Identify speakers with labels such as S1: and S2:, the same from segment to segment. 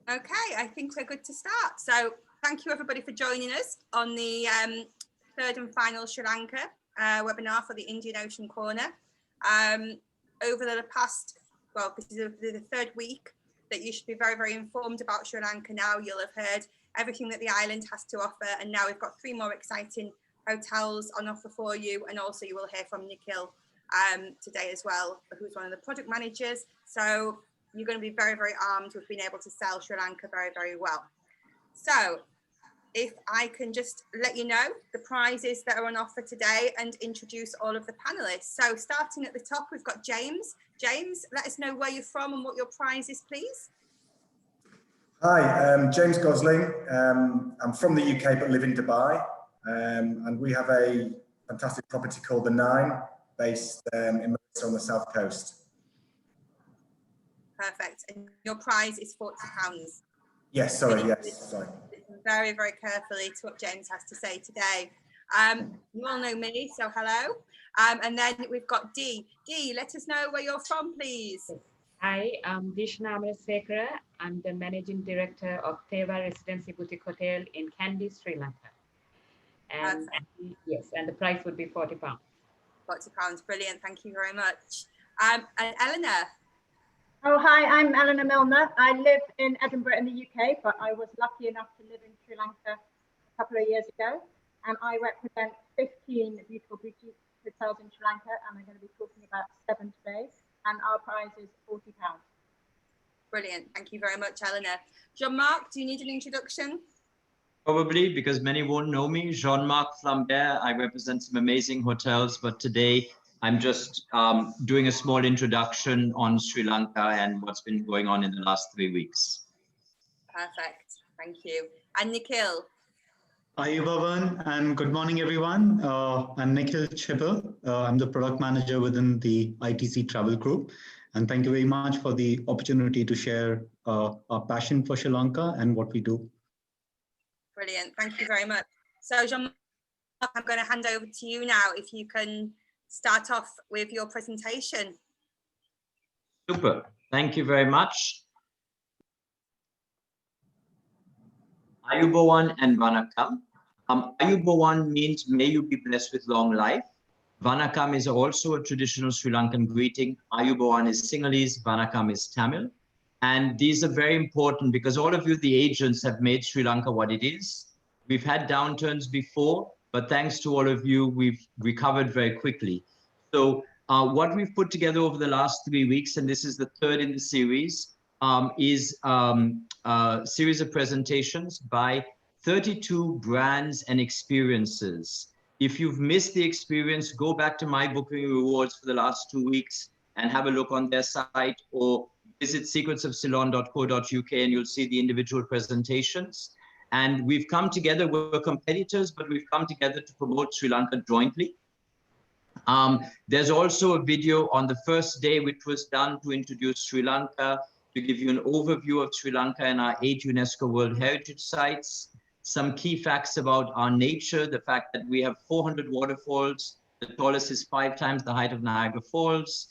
S1: Okay, I think we're good to start. So thank you everybody for joining us on the third and final Sri Lanka webinar for the Indian Ocean Corner. Over the past, well, this is the third week that you should be very, very informed about Sri Lanka now. You'll have heard everything that the island has to offer, and now we've got 3 more exciting hotels on offer for you, and also you will hear from Nikhil today as well, who's one of the product managers. So you're going to be very, very armed with being able to sell Sri Lanka very, very well. So if I can just let you know the prizes that are on offer today and introduce all of the panelists. So starting at the top, we've got James. James, let us know where you're from and what your prize is, please.
S2: Hi, I'm James Gosling. I'm from the UK but live in Dubai, and we have a fantastic property called The Nine, based in Mirissa on the south coast. Perfect.
S1: And your prize is £40.
S2: Yes, sorry, yes, sorry.
S1: Very, very carefully to what James has to say today. You all know me, so hello. And then we've got Dee. Dee, let us know where you're from, please.
S3: Hi, I'm Dheeshana Ameresekere. I'm the Managing Director of Theva Residency Boutique Hotel in Kandy, Sri Lanka. And yes, and the price would be £40.
S1: £40, brilliant. Thank you very much. And Eleanor.
S4: Oh, hi, I'm Eleanor Milner. I live in Edinburgh in the UK, but I was lucky enough to live in Sri Lanka a couple of years ago. And I represent 15 beautiful boutique hotels in Sri Lanka, and I'm going to be talking about 7 today. And our prize is £40.
S1: Brilliant. Thank you very much, Eleanor. Jean-Marc, do you need an introduction?
S5: Probably, because many won't know me. Jean-Marc Flambert. I represent some amazing hotels, but today I'm just doing a small introduction on Sri Lanka and what's been going on in the last 3 weeks.
S1: Perfect. Thank you. And Nikhil.
S6: Hi, Bhavan, and good morning, everyone. I'm Nikhil Chhibber. I'm the product manager within the ITC Travel Group. And thank you very much for the opportunity to share our passion for Sri Lanka and what we do.
S1: Brilliant. Thank you very much. So, Jean-Marc, I'm going to hand over to you now, if you can start off with your presentation.
S5: Super. Thank you very much. Ayubowan and Vanakkam. Ayubowan means may you be blessed with long life. Vanakkam is also a traditional Sri Lankan greeting. Ayubowan is Sinhalese, Vanakkam is Tamil. And these are very important because all of you, the agents, have made Sri Lanka what it is. We've had downturns before, but thanks to all of you, we've recovered very quickly. So what we've put together over the last 3 weeks, and this is the third in the series, is a series of presentations by 32 brands and experiences. If you've missed the experience, go back to My Booking Rewards for the last 2 weeks and have a look on their site, or visit secretsofceylon.co.uk and you'll see the individual presentations. And we've come together, we're competitors, but we've come together to promote Sri Lanka jointly. There's also a video on the first day, which was done to introduce Sri Lanka, to give you an overview of Sri Lanka and our 8 UNESCO World Heritage Sites. Some key facts about our nature, the fact that we have 400 waterfalls, the tallest is 5 times the height of Niagara Falls.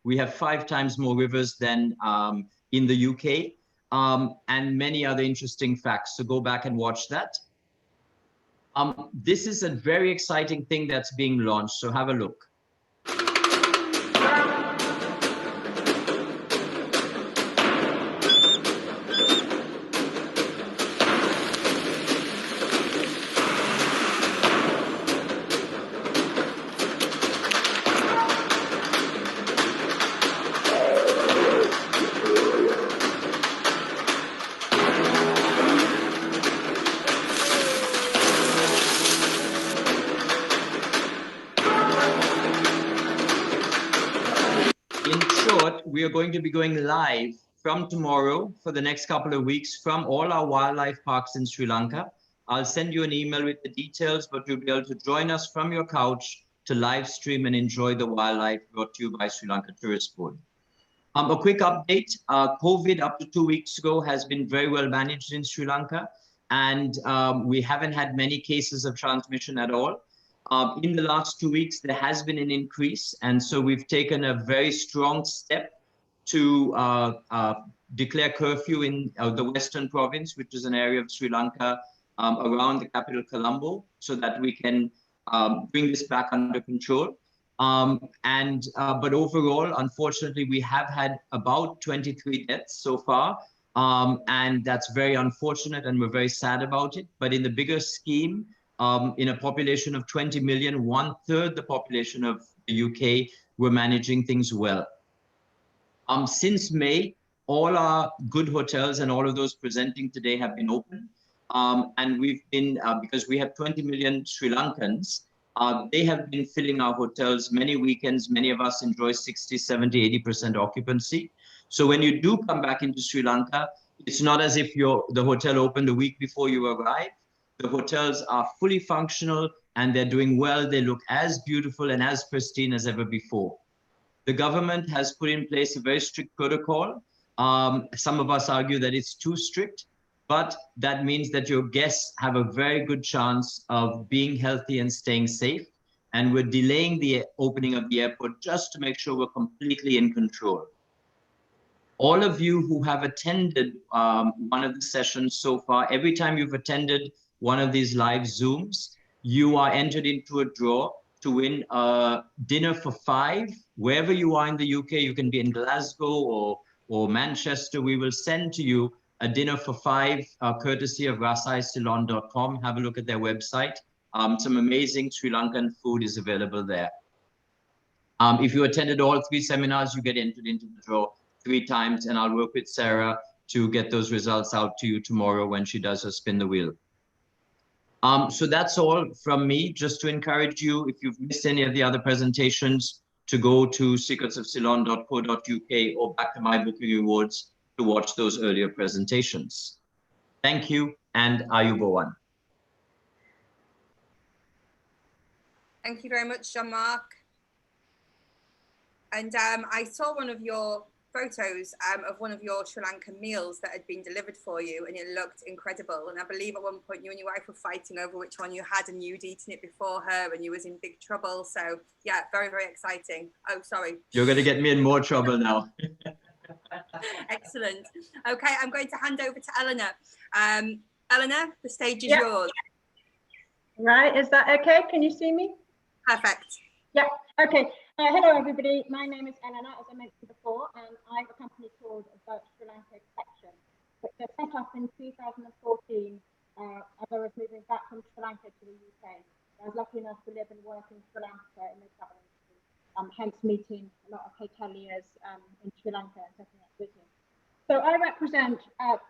S5: We have 5 times more rivers than in the UK, and many other interesting facts. So go back and watch that. This is a very exciting thing that's being launched, so have a look. We are going to be going live from tomorrow for the next couple of weeks from all our wildlife parks in Sri Lanka. I'll send you an email with the details, but you'll be able to join us from your couch to live stream and enjoy the wildlife brought to you by Sri Lanka Tourist Board. A quick update, COVID up to 2 weeks ago has been very well managed in Sri Lanka, and we haven't had many cases of transmission at all. In the last 2 weeks, there has been an increase, and so we've taken a very strong step to declare curfew in the Western province, which is an area of Sri Lanka around the capital Colombo, so that we can bring this back under control. But overall, unfortunately, we have had about 23 deaths so far. And that's very unfortunate, and we're very sad about it. But in the bigger scheme, in a population of 20 million, 1/3 the population of the UK, we're managing things well. Since May, all our good hotels and all of those presenting today have been open. And we've been, because we have 20 million Sri Lankans, they have been filling our hotels many weekends. Many of us enjoy 60, 70, 80% occupancy. So when you do come back into Sri Lanka, it's not as if the hotel opened a week before you arrive. The hotels are fully functional and they're doing well. They look as beautiful and as pristine as ever before. The government has put in place a very strict protocol. Some of us argue that it's too strict, but that means that your guests have a very good chance of being healthy and staying safe. And we're delaying the opening of the airport just to make sure we're completely in control. All of you who have attended one of the sessions so far, every time you've attended one of these live Zooms, you are entered into a draw to win a dinner for 5. Wherever you are in the UK, you can be in Glasgow or Manchester, we will send to you a dinner for 5, courtesy of rasaiceylon.com. Have a look at their website. Some amazing Sri Lankan food is available there. If you attended all 3 seminars, you get entered into the draw 3 times, and I'll work with Sarah to get those results out to you tomorrow when she does her spin the wheel. So that's all from me, just to encourage you, if you've missed any of the other presentations, to go to secretsofceylon.co.uk or back to My Booking Awards to watch those earlier presentations. Thank you, and Ayubowan.
S1: Thank you very much, Jean-Marc. And I saw one of your photos of one of your Sri Lankan meals that had been delivered for you, and it looked incredible. And I believe at one point you and your wife were fighting over which one you had, and you'd eaten it before her and you was in big trouble. So yeah, very, very exciting. Oh, sorry.
S5: You're going to get me in more trouble now.
S1: Excellent. Okay, I'm going to hand over to Eleanor. Eleanor, the stage is yours.
S4: Right, is that okay? Can you see me?
S1: Perfect.
S4: Yeah, okay. Hello, everybody. My name is Eleanor, as I mentioned before, and I have a company called the Sri Lanka Collection, which was set up in 2014 as I was moving back from Sri Lanka to the UK. I was lucky enough to live and work in Sri Lanka in the travel industry, hence meeting a lot of hoteliers in Sri Lanka and setting up business. So I represent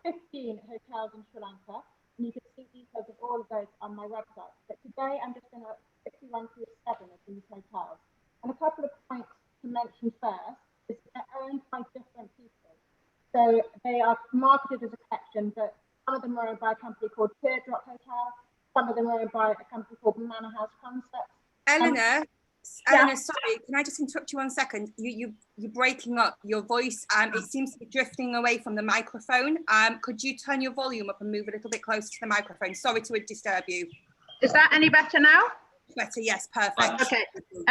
S4: 15 hotels in Sri Lanka, and you can see details of all of those on my website. But today I'm just going to quickly run through 7 of these hotels. And a couple of points to mention first is that they're owned by different people. So they are marketed as a collection, but some of them are owned by a company called Teardrop Hotel. Some of them are owned by a company called Manor House Concepts.
S1: Eleanor, Eleanor, sorry, can I just interrupt you 1 second? You're breaking up. Your voice, it seems to be drifting away from the microphone. Could you turn your volume up and move a little bit closer to the microphone? Sorry to disturb you.
S4: Is that any better now?
S1: Better, yes, perfect.
S4: Okay,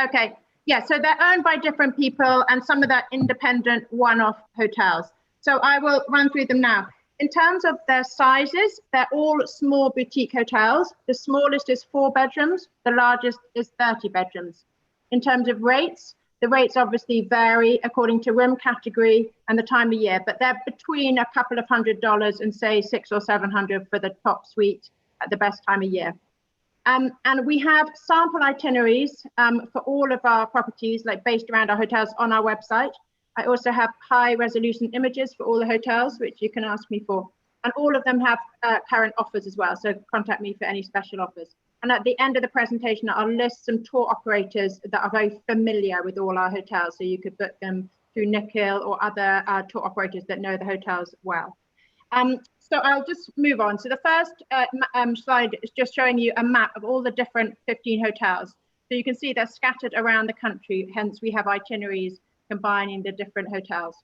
S4: okay. Yeah, so they're owned by different people, and some of that independent one-off hotels. So I will run through them now. In terms of their sizes, they're all small boutique hotels. The smallest is 4 bedrooms. The largest is 30 bedrooms. In terms of rates, the rates obviously vary according to room category and the time of year, but they're between a couple of $100s and say $600 or $700 for the top suite at the best time of year. And we have sample itineraries for all of our properties, like based around our hotels on our website. I also have high resolution images for all the hotels, which you can ask me for. And all of them have current offers as well. So contact me for any special offers. And at the end of the presentation, I'll list some tour operators that are very familiar with all our hotels. So you could book them through Nikhil or other tour operators that know the hotels well. So I'll just move on. So the first slide is just showing you a map of all the different 15 hotels. So you can see they're scattered around the country. Hence, we have itineraries combining the different hotels.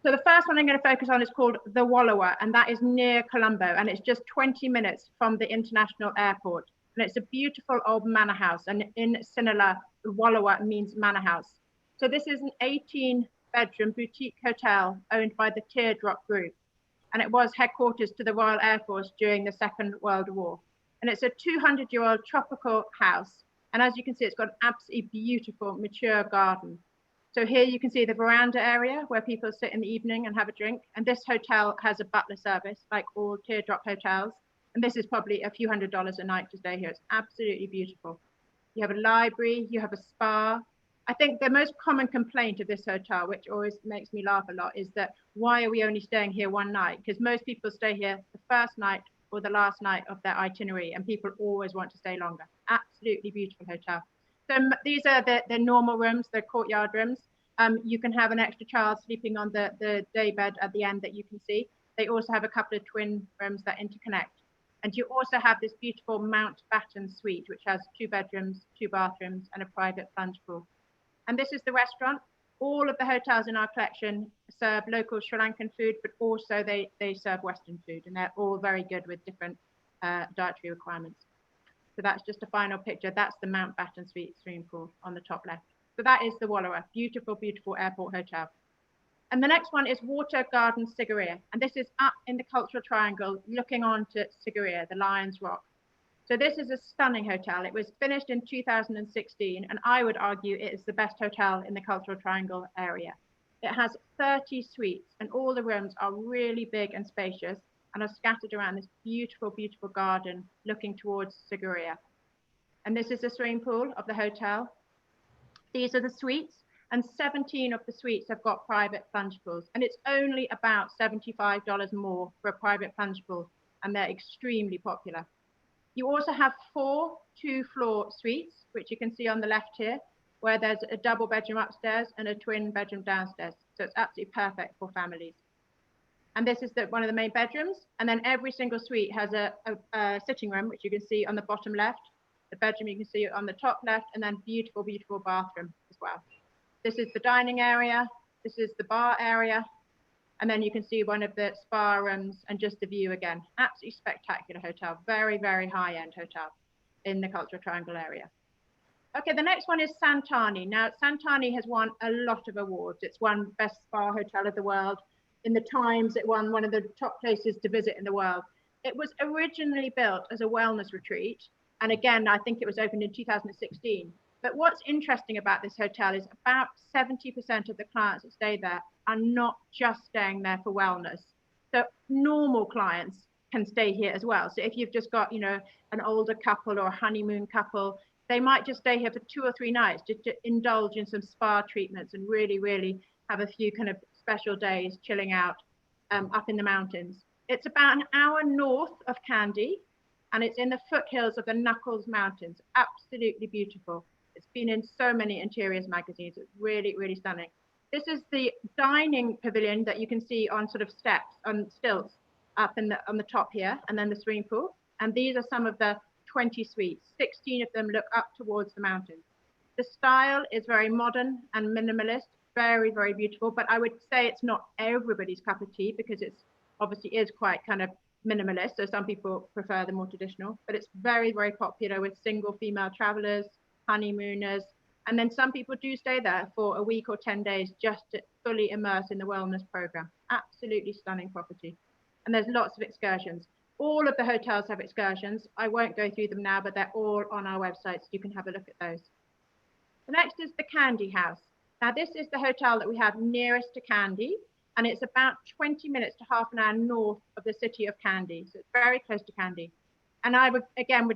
S4: So the first one I'm going to focus on is called the Wallowa, and that is near Colombo, and it's just 20 minutes from the international airport. And it's a beautiful old manor house, and in Sinhala, Wallowa means manor house. So this is an bedroom boutique hotel owned by the Teardrop Group. And it was headquarters to the Royal Air Force during the Second World War. And it's a 200-year-old tropical house. And as you can see, it's got an absolutely beautiful, mature garden. So here you can see the veranda area where people sit in the evening and have a drink. And this hotel has a butler service, like all Teardrop hotels. And this is probably a few $100s a night to stay here. It's absolutely beautiful. You have a library, you have a spa. I think the most common complaint of this hotel, which always makes me laugh a lot, is that why are we only staying here one night? Because most people stay here the first night or the last night of their itinerary, and people always want to stay longer. Absolutely beautiful hotel. So these are the normal rooms, the courtyard rooms. You can have an extra child sleeping on the day bed at the end that you can see. They also have a couple of twin rooms that interconnect. And you also have this beautiful Mountbatten suite, which has 2 bedrooms, 2 bathrooms, and a private plunge pool. And this is the restaurant. All of the hotels in our collection serve local Sri Lankan food, but also they serve Western food, and they're all very good with different dietary requirements. So that's just a final picture. That's the Mountbatten suite swimming pool on the top left. So that is the Wallowa, beautiful, beautiful airport hotel. And the next one is Water Garden Sigiriya. And this is up in the Cultural Triangle, looking on to Sigiriya, the Lion's Rock. So this is a stunning hotel. It was finished in 2016, and I would argue it is the best hotel in the Cultural Triangle area. It has 30 suites, and all the rooms are really big and spacious and are scattered around this beautiful, beautiful garden looking towards Sigiriya. And this is the swimming pool of the hotel. These are the suites, and 17 of the suites have got private plunge pools, and it's only about $75 more for a private plunge pool, and they're extremely popular. You also have 4 2-floor suites, which you can see on the left here, where there's a double bedroom upstairs and a twin bedroom downstairs. So it's absolutely perfect for families. And this is one of the main bedrooms. And then every single suite has a sitting room, which you can see on the bottom left. The bedroom you can see on the top left, and then beautiful, beautiful bathroom as well. This is the dining area. This is the bar area. And then you can see one of the spa rooms and just the view again. Absolutely spectacular hotel. Very, very high-end hotel in the Cultural Triangle area. Okay, the next one is Santani. Now, Santani has won a lot of awards. It's won Best Spa Hotel of the World. In the Times, it won one of the top places to visit in the world. It was originally built as a wellness retreat. And again, I think it was opened in 2016. But what's interesting about this hotel is about 70% of the clients that stay there are not just staying there for wellness. So normal clients can stay here as well. So if you've just got, an older couple or a honeymoon couple, they might just stay here for 2 or 3 nights to indulge in some spa treatments and really, really have a few kind of special days chilling out up in the mountains. It's about an hour north of Kandy, and it's in the foothills of the Knuckles Mountains. Absolutely beautiful. It's been in so many interiors magazines. It's really, really stunning. This is the dining pavilion that you can see on sort of steps, on stilts up on the top here, and then the swimming pool. And these are some of the 20 suites. 16 of them look up towards the mountains. The style is very modern and minimalist, very, very beautiful. But I would say it's not everybody's cup of tea, because it's obviously is quite kind of minimalist. So some people prefer the more traditional, but it's very, very popular with single female travelers, honeymooners, and then some people do stay there for a week or 10 days just to fully immerse in the wellness program. Absolutely stunning property. And there's lots of excursions. All of the hotels have excursions. I won't go through them now, but they're all on our website, so you can have a look at those. The next is the Kandy House. Now, this is the hotel that we have nearest to Kandy, and it's about 20 minutes to half an hour north of the city of Kandy. So it's very close to Kandy. And I would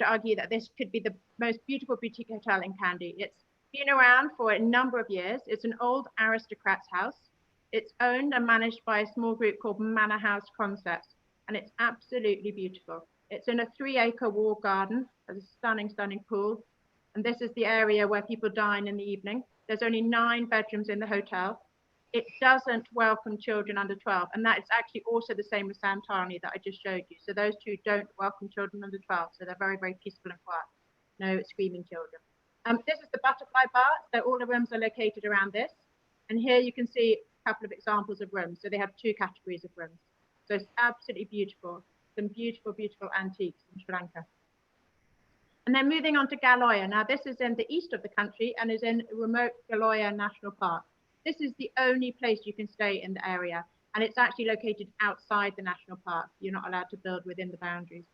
S4: argue that this could be the most beautiful boutique hotel in Kandy. It's been around for a number of years. It's an old aristocrat's house. It's owned and managed by a small group called Manor House Concepts, and it's absolutely beautiful. It's in a 3-acre walled garden. There's a stunning, stunning pool. And this is the area where people dine in the evening. There's only 9 bedrooms in the hotel. It doesn't welcome children under 12. And that is actually also the same with Santani that I just showed you. So those 2 don't welcome children under 12. So they're very, very peaceful and quiet. No screaming children. This is the butterfly bar. So all the rooms are located around this. And here you can see a couple of examples of rooms. So they have 2 categories of rooms. So it's absolutely beautiful. Some beautiful, beautiful antiques in Sri Lanka. And then moving on to Galoya. Now this is in the east of the country and is in remote Galoya National Park. this is the only place you can stay in the area. And it's actually located outside the national park. You're not allowed to build within the boundaries.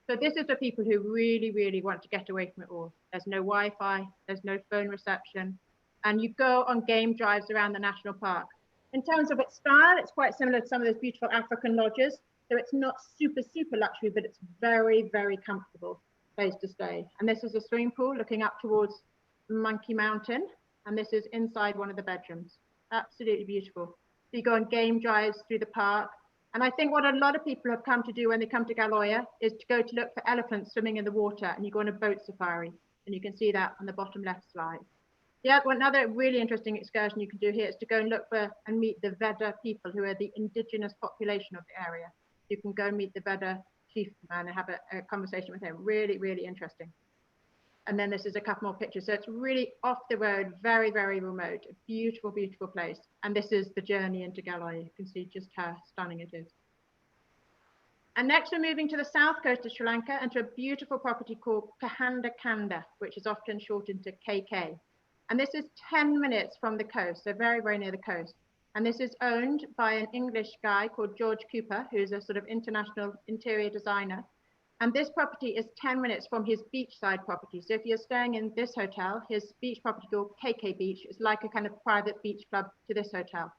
S4: So this is for people who really, really want to get away from it all. There's no Wi-Fi, there's no phone reception, and you go on game drives around the national park. In terms of its style, it's quite similar to some of those beautiful African lodges. So it's not super, super luxury, but it's very, very comfortable place to stay. And this is a swimming pool looking up towards Monkey Mountain. And this is inside one of the bedrooms. Absolutely beautiful. So you go on game drives through the park. And I think what a lot of people have come to do when they come to Galoya is to go to look for elephants swimming in the water, and you go on a boat safari, and you can see that on the bottom left slide. Yeah, another really interesting excursion you can do here is to go and look for and meet the Veda people, who are the indigenous population of the area. You can go and meet the Veda chief and have a conversation with him. Really, really interesting. And then this is a couple more pictures. So it's really off the road, very, very remote, a beautiful, beautiful place. And this is the journey into Galoya. You can see just how stunning it is. And next we're moving to the south coast of Sri Lanka and to a beautiful property called Kahanda Kanda, which is often shortened to KK. And this is 10 minutes from the coast, so very, very near the coast. And this is owned by an English guy called George Cooper, who's a sort of international interior designer. And this property is 10 minutes from his beachside property. So if you're staying in this hotel, his beach property called KK Beach is like a kind of private beach club to this hotel.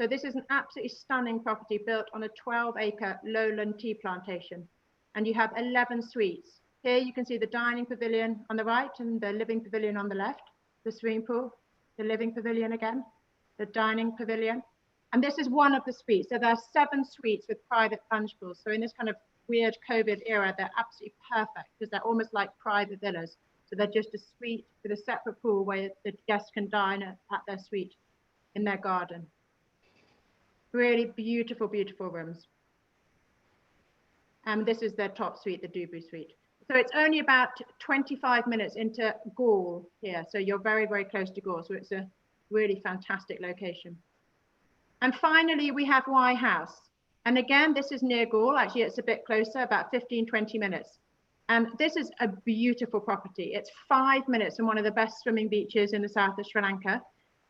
S4: So this is an absolutely stunning property built on a 12-acre lowland tea plantation. And you have 11 suites. Here you can see the dining pavilion on the right and the living pavilion on the left, the swimming pool, the living pavilion again, the dining pavilion. And this is one of the suites. So there are 7 suites with private plunge pools. So in this kind of weird COVID era, they're absolutely perfect because they're almost like private villas. So they're just a suite with a separate pool where the guests can dine at their suite in their garden. Really beautiful, beautiful rooms. And this is their top suite, the Dubu suite. So it's only about 25 minutes into Gaul here. So you're very, very close to Gaul. So it's a really fantastic location. And finally, we have Y House. And again, this is near Gaul. Actually, it's a bit closer, about 15, 20 minutes. And this is a beautiful property. It's 5 minutes from one of the best swimming beaches in the south of Sri Lanka.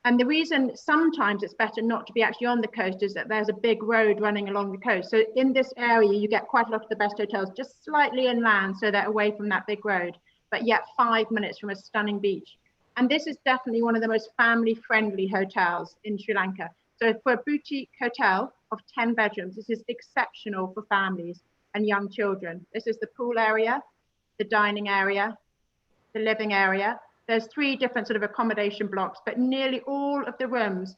S4: And the reason sometimes it's better not to be actually on the coast is that there's a big road running along the coast. So in this area, you get quite a lot of the best hotels just slightly inland, so they're away from that big road, but yet 5 minutes from a stunning beach. And this is definitely one of the most family-friendly hotels in Sri Lanka. So for a boutique hotel of 10 bedrooms, this is exceptional for families and young children. This is the pool area, the dining area, the living area. There's 3 different sort of accommodation blocks, but nearly all of the rooms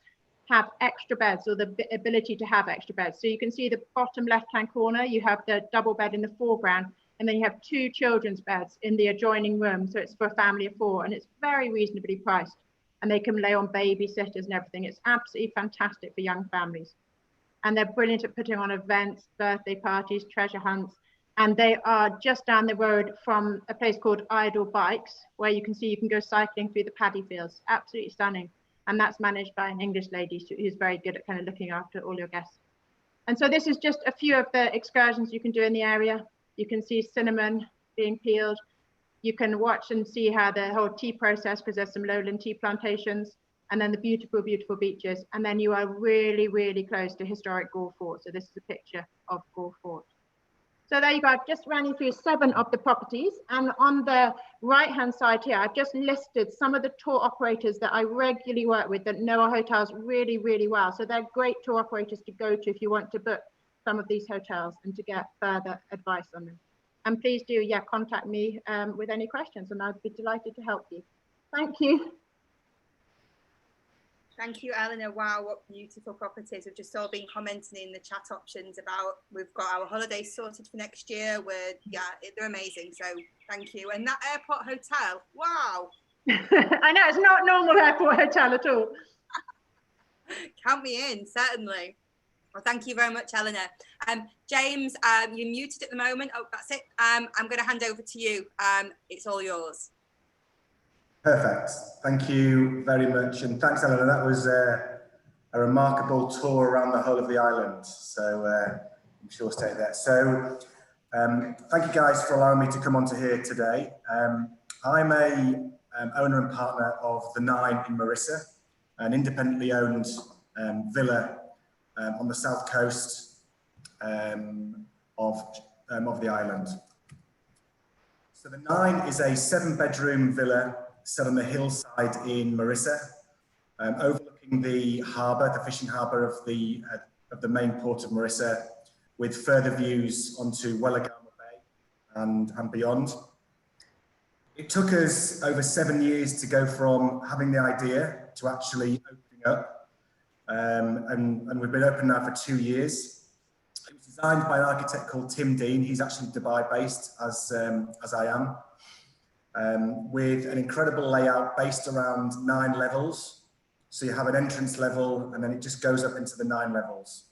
S4: have extra beds or the ability to have extra beds. So you can see the bottom left-hand corner, you have the double bed in the foreground, and then you have 2 children's beds in the adjoining room. So it's for a family of 4, and it's very reasonably priced. And they can lay on babysitters and everything. It's absolutely fantastic for young families. And they're brilliant at putting on events, birthday parties, treasure hunts. And they are just down the road from a place called Idle Bikes, where you can see you can go cycling through the paddy fields. Absolutely stunning. And that's managed by an English lady who's very good at kind of looking after all your guests. And so this is just a few of the excursions you can do in the area. You can see cinnamon being peeled. You can watch and see how the whole tea process, because there's some lowland tea plantations, and then the beautiful, beautiful beaches. And then you are really, really close to historic Gaul Fort. So this is a picture of Gaul Fort. So there you go. I've just ran you through 7 of the properties. And on the right-hand side here, I've just listed some of the tour operators that I regularly work with that know our hotels really, really well. So they're great tour operators to go to if you want to book some of these hotels and to get further advice on them. And please do, contact me with any questions, and I'd be delighted to help you. Thank you.
S1: Thank you, Eleanor. Wow, what beautiful properties. We've just all been commenting in the chat options about we've got our holidays sorted for next year. They're amazing. So thank you. And that airport hotel, wow.
S4: I know, it's not normal airport hotel at all.
S1: Count me in, certainly. Well, thank you very much, Eleanor. James, you're muted at the moment. Oh, that's it. I'm going to hand over to you. It's all yours.
S2: Perfect. Thank you very much. And thanks, Eleanor. That was a remarkable tour around the whole of the island. So I'm sure stay there. So thank you guys for allowing me to come onto here today. I'm a owner and partner of The 9 in Mirissa. an independently owned villa on the south coast of the island. So the 9 is a 7-bedroom villa set on the hillside in Mirissa, overlooking the harbour, the fishing harbour of the main port of Mirissa, with further views onto Welagama Bay and beyond. It took us over 7 years to go from having the idea to actually opening up, and we've been open now for 2 years. It was designed by an architect called Tim Dean. He's actually Dubai-based, as I am, with an incredible layout based around 9 levels. So you have an entrance level, and then it just goes up into the 9 levels.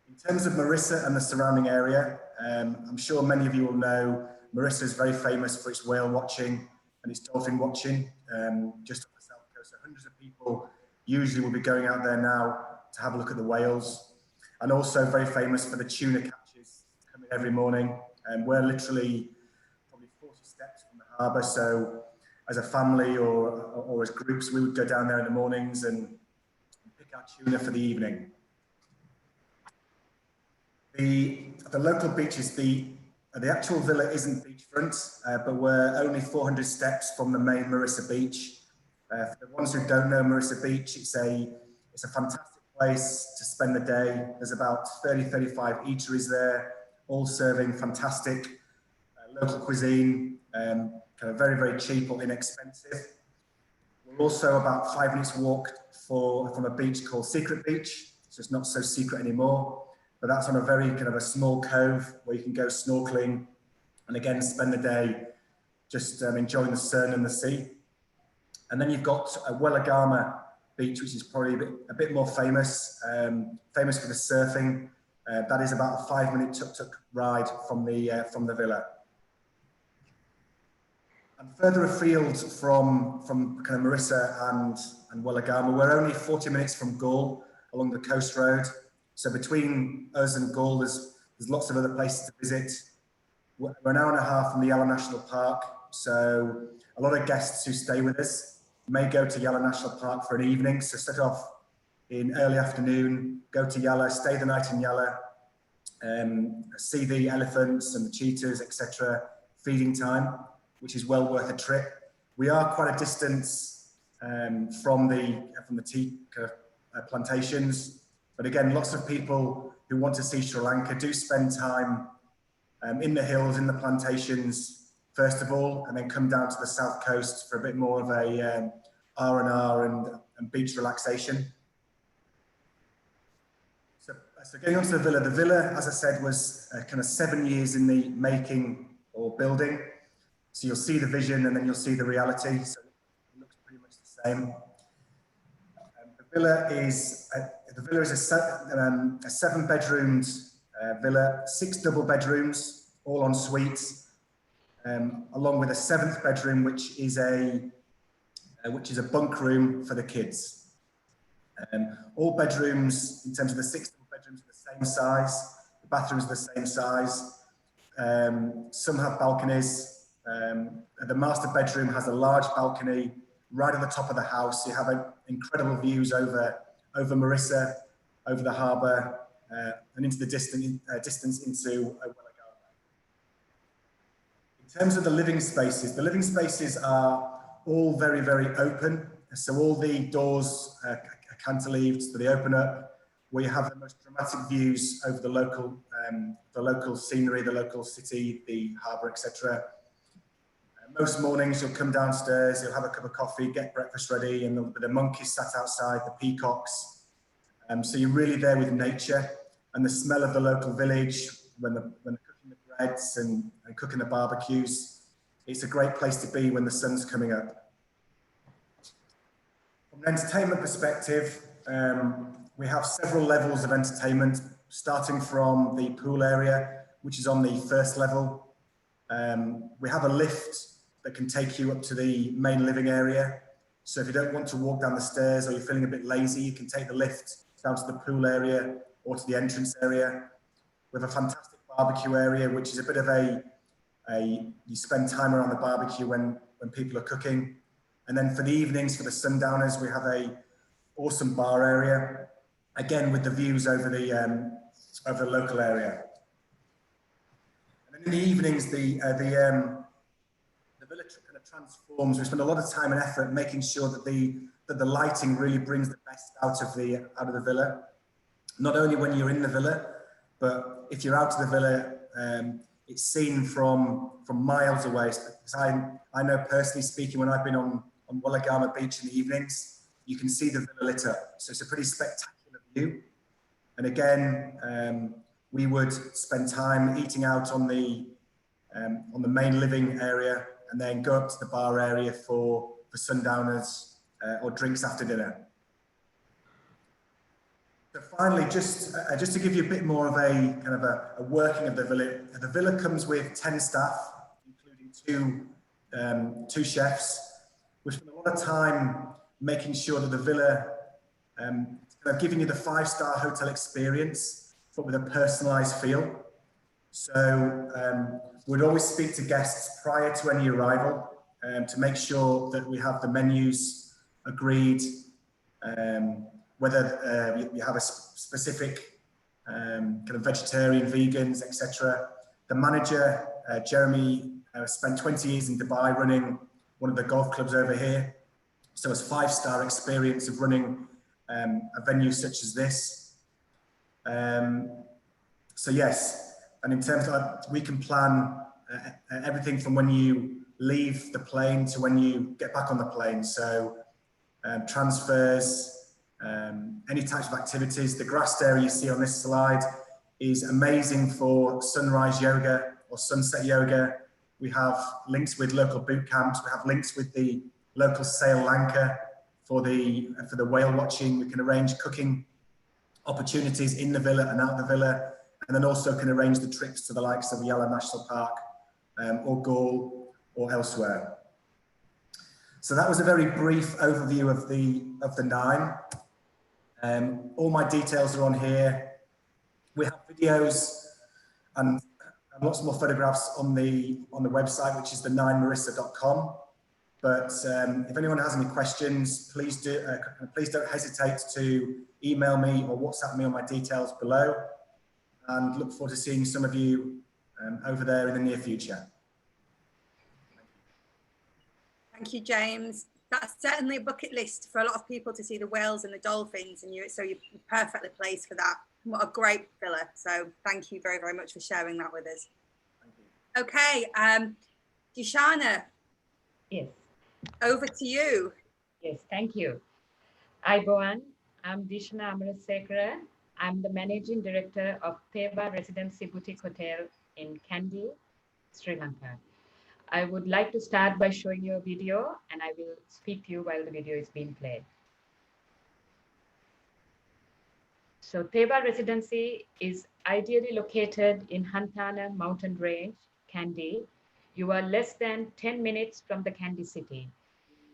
S2: In terms of Mirissa and the surrounding area, I'm sure many of you will know Mirissa is very famous for its whale watching and its dolphin watching, just off the south coast. So hundreds of people usually will be going out there now to have a look at the whales, and also very famous for the tuna catches coming every morning. And we're literally probably 40 steps from the harbour. So as a family or as groups, we would go down there in the mornings and pick our tuna for the evening. The local beaches, the actual villa isn't beachfront, but we're only 400 steps from the main Mirissa beach. For the ones who don't know Mirissa Beach, it's a fantastic place to spend the day. There's about 35 eateries there, all serving fantastic local cuisine, kind of very, very cheap or inexpensive. We're also about 5 minutes walk from a beach called Secret Beach, so it's not so secret anymore. But that's on a very kind of a small cove where you can go snorkeling and again spend the day just enjoying the sun and the sea. And then you've got Welagama Beach, which is probably a bit more famous, famous for the surfing. That is about a 5-minute tuk-tuk ride from the villa. And further afield from kind of Mirissa and Welagama, we're only 40 minutes from Gaul along the coast road. So between us and Gaul, there's lots of other places to visit. We're an hour and a half from the Yala National Park. So a lot of guests who stay with us may go to Yala National Park for an evening. So set off in early afternoon, go to Yala, stay the night in Yala, see the elephants and the cheetahs, etc. Feeding time, which is well worth a trip. We are quite a distance from the tea plantations. But again, lots of people who want to see Sri Lanka do spend time in the hills, in the plantations, first of all, and then come down to the south coast for a bit more of a R&R and beach relaxation. So getting onto the villa, as I said, was kind of 7 years in the making or building. So you'll see the vision and then you'll see the reality. So it looks pretty much the same. The villa is a 7-bedroomed villa, 6 double bedrooms, all en suites, along with a 7th bedroom, which is a bunk room for the kids. All bedrooms, in terms of the 6 double bedrooms, are the same size. The bathrooms are the same size. Some have balconies. The master bedroom has a large balcony right at the top of the house. You have incredible views over Mirissa, over the harbour, and into the distance into Welagama. In terms of the living spaces are all very, very open. So all the doors are cantileved, so they open up, where you have the most dramatic views over the local scenery, the local city, the harbour, etc. Most mornings you'll come downstairs, you'll have a cup of coffee, get breakfast ready, and there'll be the monkeys sat outside, the peacocks. So you're really there with nature and the smell of the local village when they're cooking the breads and cooking the barbecues. It's a great place to be when the sun's coming up. From an entertainment perspective, we have several levels of entertainment, starting from the pool area, which is on the 1st level. We have a lift that can take you up to the main living area. So if you don't want to walk down the stairs or you're feeling a bit lazy, you can take the lift down to the pool area or to the entrance area. We have a fantastic barbecue area, which is a bit of you spend time around the barbecue when people are cooking. And then for the evenings, for the sundowners, we have a awesome bar area, again with the views over the local area. And then in the evenings, the villa kind of transforms. We spend a lot of time and effort making sure that the lighting really brings the best out of the villa. Not only when you're in the villa, but if you're out of the villa, it's seen from miles away. Because I know personally speaking, when I've been on Woolagama Beach in the evenings, you can see the villa lit up. So it's a pretty spectacular view. And again, we would spend time eating out on the main living area, and then go up to the bar area for sundowners or drinks after dinner. So finally, just to give you a bit more of a kind of a working of the villa. The villa comes with 10 staff, including two chefs. We spend a lot of time making sure that the villa kind of giving you the 5-star hotel experience, but with a personalised feel. So we'd always speak to guests prior to any arrival to make sure that we have the menus agreed. Whether you have a specific kind of vegetarian, vegans, etc. The manager, Jeremy, spent 20 years in Dubai running one of the golf clubs over here. So it's 5-star experience of running a venue such as this. So yes, and in terms of, we can plan everything from when you leave the plane to when you get back on the plane. So transfers, any types of activities. The grassed area you see on this slide is amazing for sunrise yoga or sunset yoga. We have links with local boot camps. We have links with the local sail Lanka for the whale watching. We can arrange cooking opportunities in the villa and out the villa, and then also can arrange the trips to the likes of Yala National Park or Gaul or elsewhere. So that was a very brief overview of the 9. All my details are on here. We have videos and lots more photographs on the website, which is the9mirissa.com. But if anyone has any questions, please don't hesitate to email me or WhatsApp me on my details below. And look forward to seeing some of you over there in the near future.
S1: Thank you, James. That's certainly a bucket list for a lot of people to see the whales and the dolphins, and so you're perfectly placed for that. What a great villa. So thank you very, very much for sharing that with us. Okay, Dheeshana.
S3: Yes.
S1: Over to you.
S3: Yes, thank you. Aiboan, I'm Dheeshana Ameresekere. I'm the Managing Director of Theva Residency Boutique Hotel in Kandy, Sri Lanka. I would like to start by showing you a video, and I will speak to you while the video is being played. So Theva Residency is ideally located in Hantana mountain range, Kandy. You are less than 10 minutes from the Kandy city.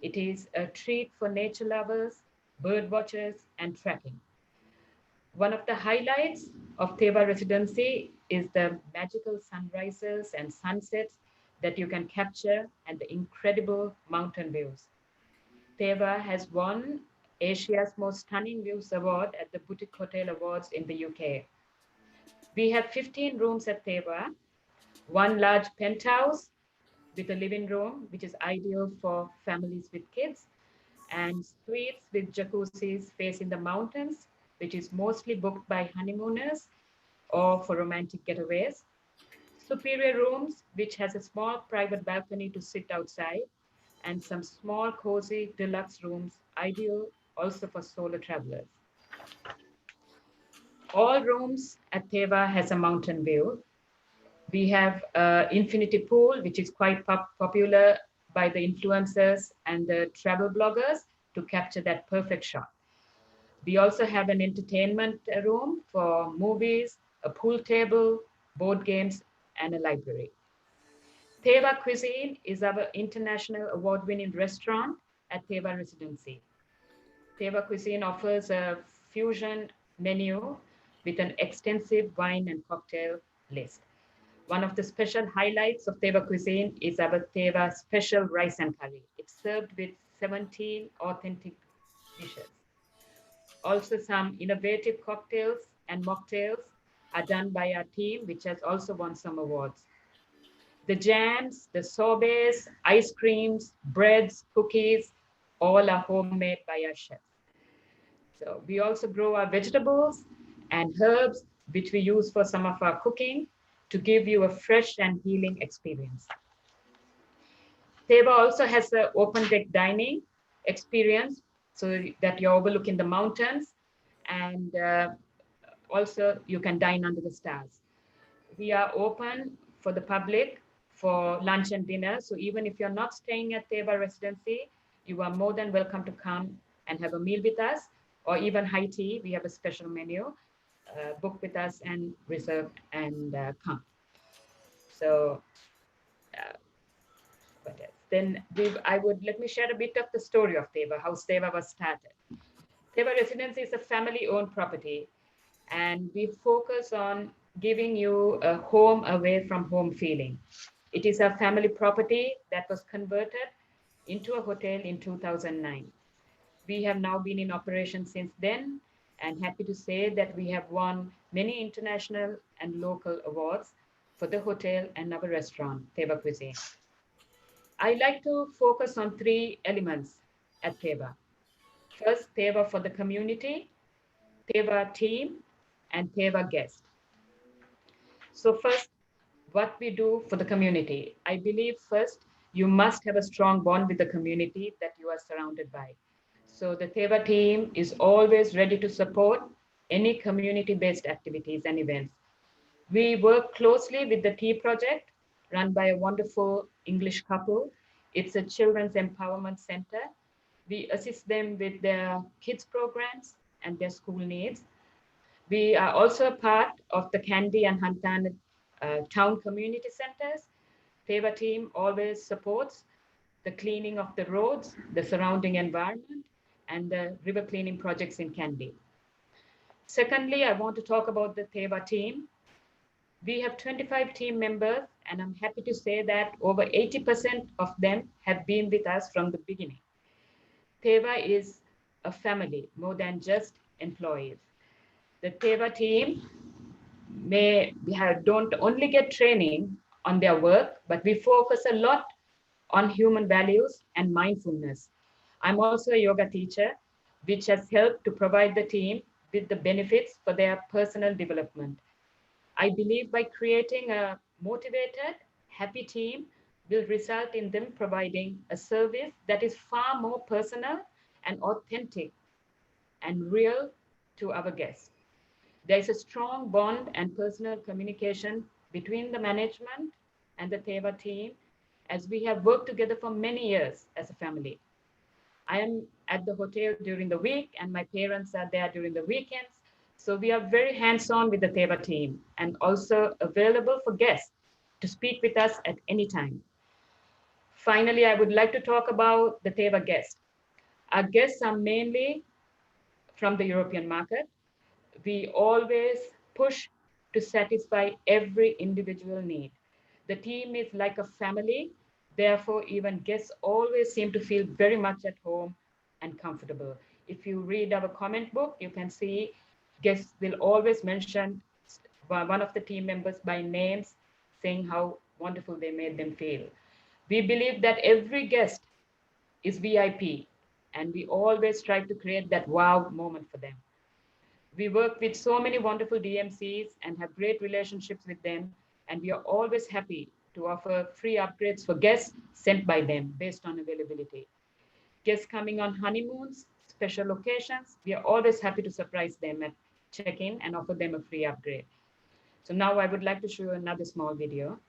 S3: It is a treat for nature lovers, bird watchers, and trekking. One of the highlights of Theva Residency is the magical sunrises and sunsets that you can capture and the incredible mountain views. Theva has won Asia's Most Stunning Views Award at the Boutique Hotel Awards in the UK. We have 15 rooms at Theva, one large penthouse with a living room, which is ideal for families with kids, and suites with jacuzzis facing the mountains, which is mostly booked by honeymooners or for romantic getaways. Superior rooms, which has a small private balcony to sit outside, and some small cozy deluxe rooms, ideal also for solo travelers. All rooms at Theva has a mountain view. We have an infinity pool, which is quite popular by the influencers and the travel bloggers to capture that perfect shot. We also have an entertainment room for movies, a pool table, board games, and a library. Theva Cuisine is our international award-winning restaurant at Theva Residency. Theva Cuisine offers a fusion menu with an extensive wine and cocktail list. One of the special highlights of Theva Cuisine is our Theva special rice and curry. It's served with 17 authentic dishes. Also, some innovative cocktails and mocktails are done by our team, which has also won some awards. The jams, the sorbets, ice creams, breads, cookies, all are homemade by our chefs. So we also grow our vegetables and herbs, which we use for some of our cooking to give you a fresh and healing experience. Theva also has an open deck dining experience so that you're overlooking the mountains, and also you can dine under the stars. We are open for the public for lunch and dinner. So even if you're not staying at Theva Residency, you are more than welcome to come and have a meal with us, or even high tea. We have a special menu. Book with us and reserve and come. So what else? Then let me share a bit of the story of Theva, how Theva was started. Theva Residency is a family-owned property, and we focus on giving you a home away from home feeling. It is a family property that was converted into a hotel in 2009. We have now been in operation since then, and happy to say that we have won many international and local awards for the hotel and our restaurant, Theva Cuisine. I like to focus on 3 elements at Theva. First, Theva for the community, Theva team, and Theva guest. So first, what we do for the community. I believe first, you must have a strong bond with the community that you are surrounded by. So the Theva team is always ready to support any community-based activities and events. We work closely with the Tea Project, run by a wonderful English couple. It's a children's empowerment center. We assist them with their kids programs and their school needs. We are also a part of the Kandy and Hantana town community centers. Theva team always supports the cleaning of the roads, the surrounding environment, and the river cleaning projects in Kandy. Secondly, I want to talk about the Theva team. We have 25 team members, and I'm happy to say that over 80% of them have been with us from the beginning. Theva is a family more than just employees. The Theva team don't only get training on their work, but we focus a lot on human values and mindfulness. I'm also a yoga teacher, which has helped to provide the team with the benefits for their personal development. I believe by creating a motivated, happy team will result in them providing a service that is far more personal and authentic and real to our guests. There is a strong bond and personal communication between the management and the Theva team, as we have worked together for many years as a family. I am at the hotel during the week, and my parents are there during the weekends. So we are very hands-on with the Theva team and also available for guests to speak with us at any time. Finally, I would like to talk about the Theva guests. Our guests are mainly from the European market. We always push to satisfy every individual need. The team is like a family. Therefore, even guests always seem to feel very much at home and comfortable. If you read our comment book, you can see guests will always mention one of the team members by names, saying how wonderful they made them feel. We believe that every guest is VIP, and we always try to create that wow moment for them. We work with so many wonderful DMCs and have great relationships with them, and we are always happy to offer free upgrades for guests sent by them based on availability. Guests coming on honeymoons, special occasions, we are always happy to surprise them at check-in and offer them a free upgrade. So now I would like to show you another small video.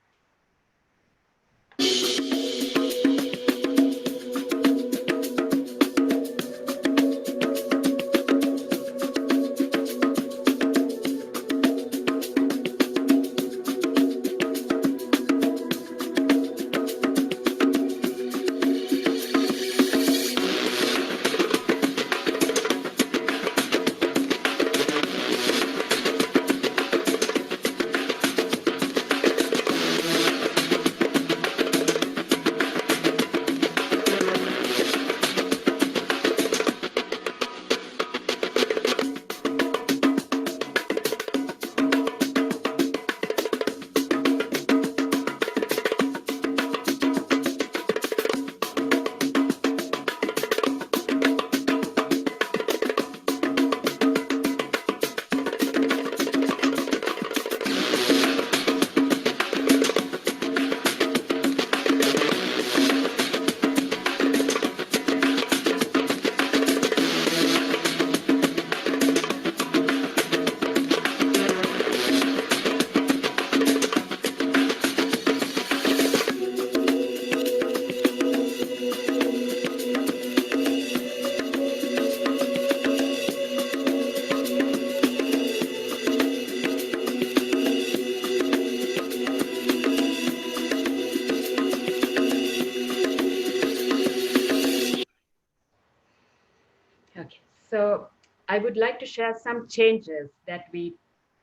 S3: I would like to share some changes that we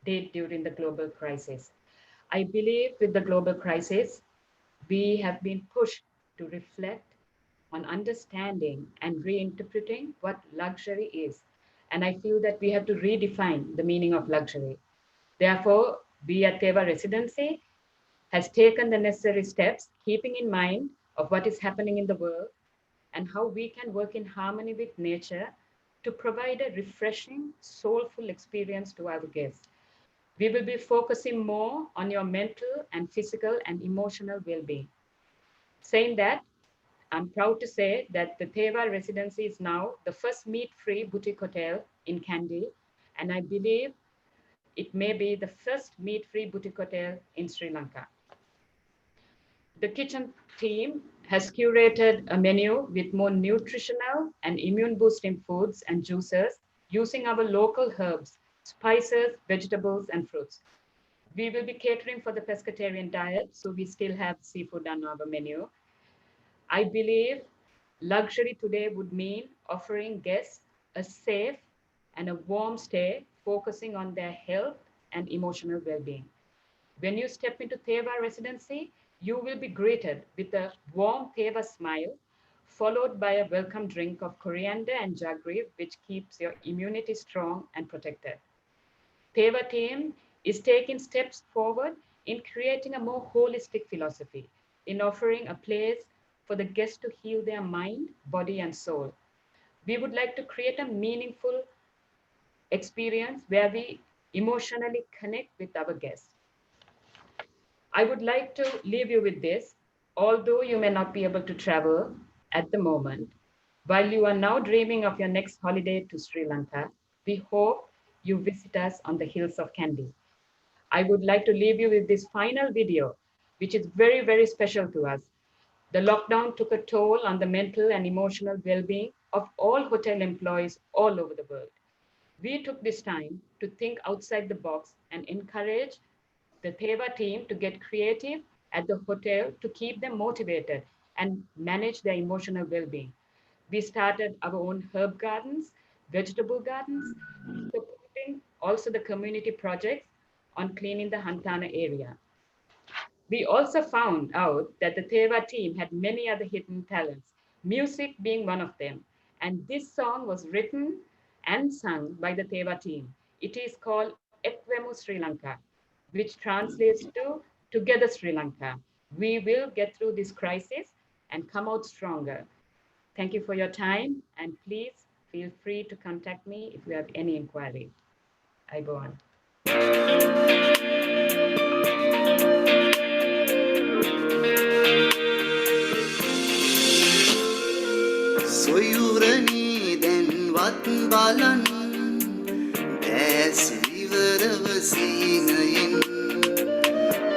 S3: did during the global crisis. I believe with the global crisis, we have been pushed to reflect on understanding and reinterpreting what luxury is. And I feel that we have to redefine the meaning of luxury. Therefore, we at Theva Residency has taken the necessary steps, keeping in mind of what is happening in the world and how we can work in harmony with nature to provide a refreshing, soulful experience to our guests. We will be focusing more on your mental and physical and emotional well-being. Saying that, I'm proud to say that the Theva Residency is now the first meat-free boutique hotel in Kandy, and I believe it may be the first meat-free boutique hotel in Sri Lanka. The kitchen team has curated a menu with more nutritional and immune-boosting foods and juices using our local herbs, spices, vegetables, and fruits. We will be catering for the pescatarian diet, so we still have seafood on our menu. I believe luxury today would mean offering guests a safe and a warm stay, focusing on their health and emotional well-being. When you step into Theva Residency, you will be greeted with a warm Theva smile, followed by a welcome drink of coriander and jaggery, which keeps your immunity strong and protected. Theva team is taking steps forward in creating a more holistic philosophy, in offering a place for the guests to heal their mind, body, and soul. We would like to create a meaningful experience where we emotionally connect with our guests. I would like to leave you with this. Although you may not be able to travel at the moment, while you are now dreaming of your next holiday to Sri Lanka, we hope you visit us on the hills of Kandy. I would like to leave you with this final video, which is very, very special to us. The lockdown took a toll on the mental and emotional well-being of all hotel employees all over the world. We took this time to think outside the box and encourage the Theva team to get creative at the hotel to keep them motivated and manage their emotional well-being. We started our own herb gardens, vegetable gardens, supporting also the community projects on cleaning the Hantana area. We also found out that the Theva team had many other hidden talents, music being one of them. And this song was written and sung by the Theva team. It is called Ekwemu Sri Lanka, which translates to Together Sri Lanka. We will get through this crisis and come out stronger. Thank you for your time, and please feel free to contact me if you have any inquiry. I go on.
S7: Soyurani den wat balan Des viverව සීනයෙන්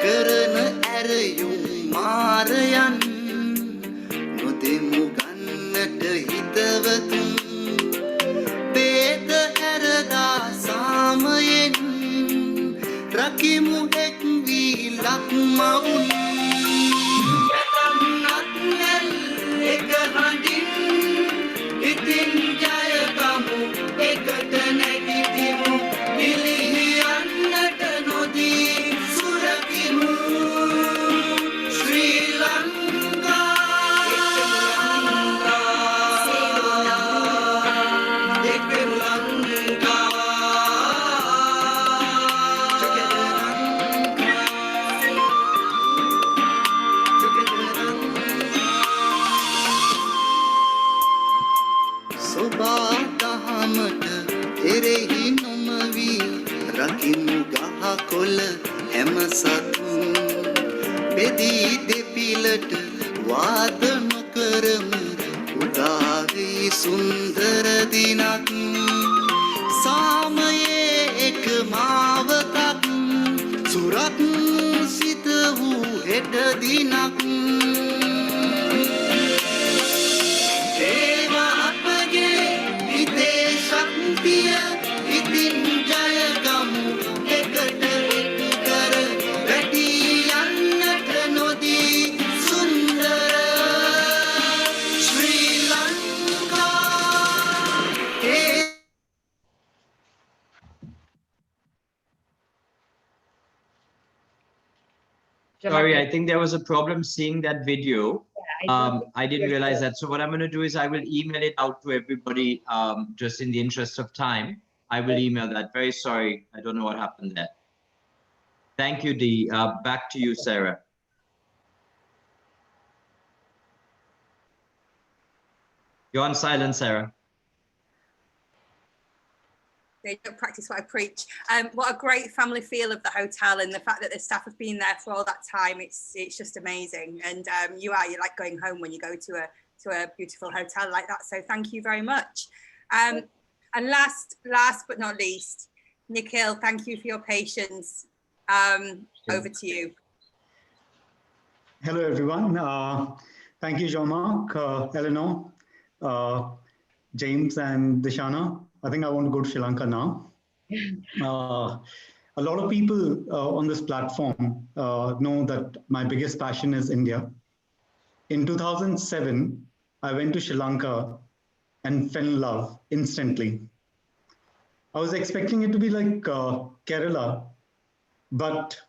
S7: කරන ඇරයුම් මාරයන් නොදෙමු ගන්නට හිතවතුන් බේද ඇරදා සාමයෙන් රකිමු එක් වී ලක්මවුන් යතන්නත් නැල් එක හඬින් ඉතින් ජයගමු එකට නැගිටිමු නිලිහියන්නට නොදී සුරකිමු ශ්‍රී ලංකා එක්වෙමු ලංකා සොබාදහමට එරෙහි නොමවී රකිමු ගහකොළ හැම සතුන් බෙදී දෙපිලට වාද නොකරමු උදාවී සුන්දර දිනක් සාමයේ එක මාවතක් සුරත් සිත වූ හෙට දිනක්
S5: Sorry, I think there was a problem seeing that video. I didn't realize that. So what I'm going to do is I will email it out to everybody just in the interest of time. I will email that. Very sorry. I don't know what happened there. Thank you, Dee. Back to you, Sarah. You're on silent, Sarah.
S1: They don't practice what I preach. What a great family feel of the hotel, and the fact that the staff have been there for all that time. It's just amazing. And you're like going home when you go to a beautiful hotel like that. So thank you very much. And last but not least, Nikhil, thank you for your patience. Over to you.
S6: Hello, everyone. Thank you, Jean-Marc, Eleanor, James, and Dheeshana. I think I want to go to Sri Lanka now. A lot of people on this platform know that my biggest passion is India. In 2007, I went to Sri Lanka and fell in love instantly. I was expecting it to be like Kerala, but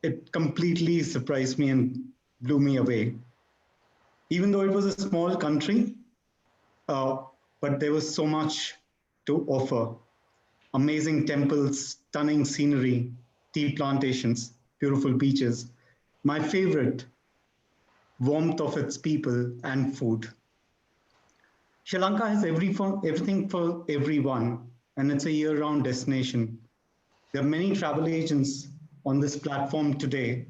S6: it completely surprised me and blew me away. Even though it was a small country, but there was so much to offer. Amazing temples, stunning scenery, tea plantations, beautiful beaches. My favorite, warmth of its people and food. Sri Lanka has everything for everyone, and it's a year-round destination. There are many travel agents on this platform today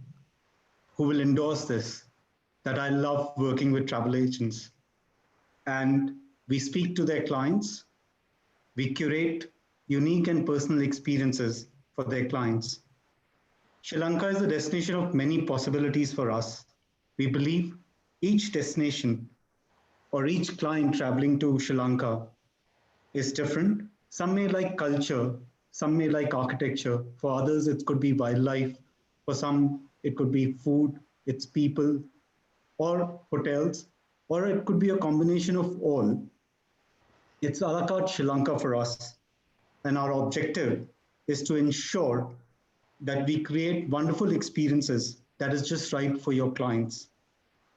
S6: who will endorse this, that I love working with travel agents. And we speak to their clients. We curate unique and personal experiences for their clients. Sri Lanka is a destination of many possibilities for us. We believe each destination or each client traveling to Sri Lanka is different. Some may like culture, some may like architecture. For others, it could be wildlife. For some, it could be food, its people, or hotels, or it could be a combination of all. It's a la carte Sri Lanka for us. And our objective is to ensure that we create wonderful experiences that is just right for your clients.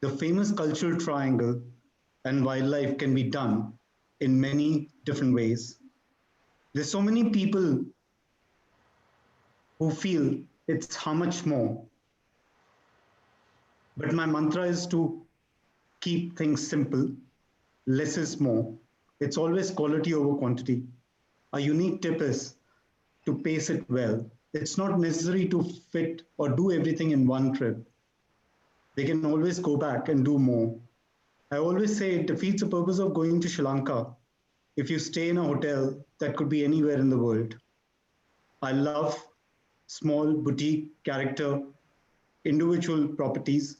S6: The famous cultural triangle and wildlife can be done in many different ways. There's so many people who feel it's how much more. But my mantra is to keep things simple. Less is more. It's always quality over quantity. A unique tip is to pace it well. It's not necessary to fit or do everything in one trip. They can always go back and do more. I always say it defeats the purpose of going to Sri Lanka if you stay in a hotel that could be anywhere in the world. I love small boutique character, individual properties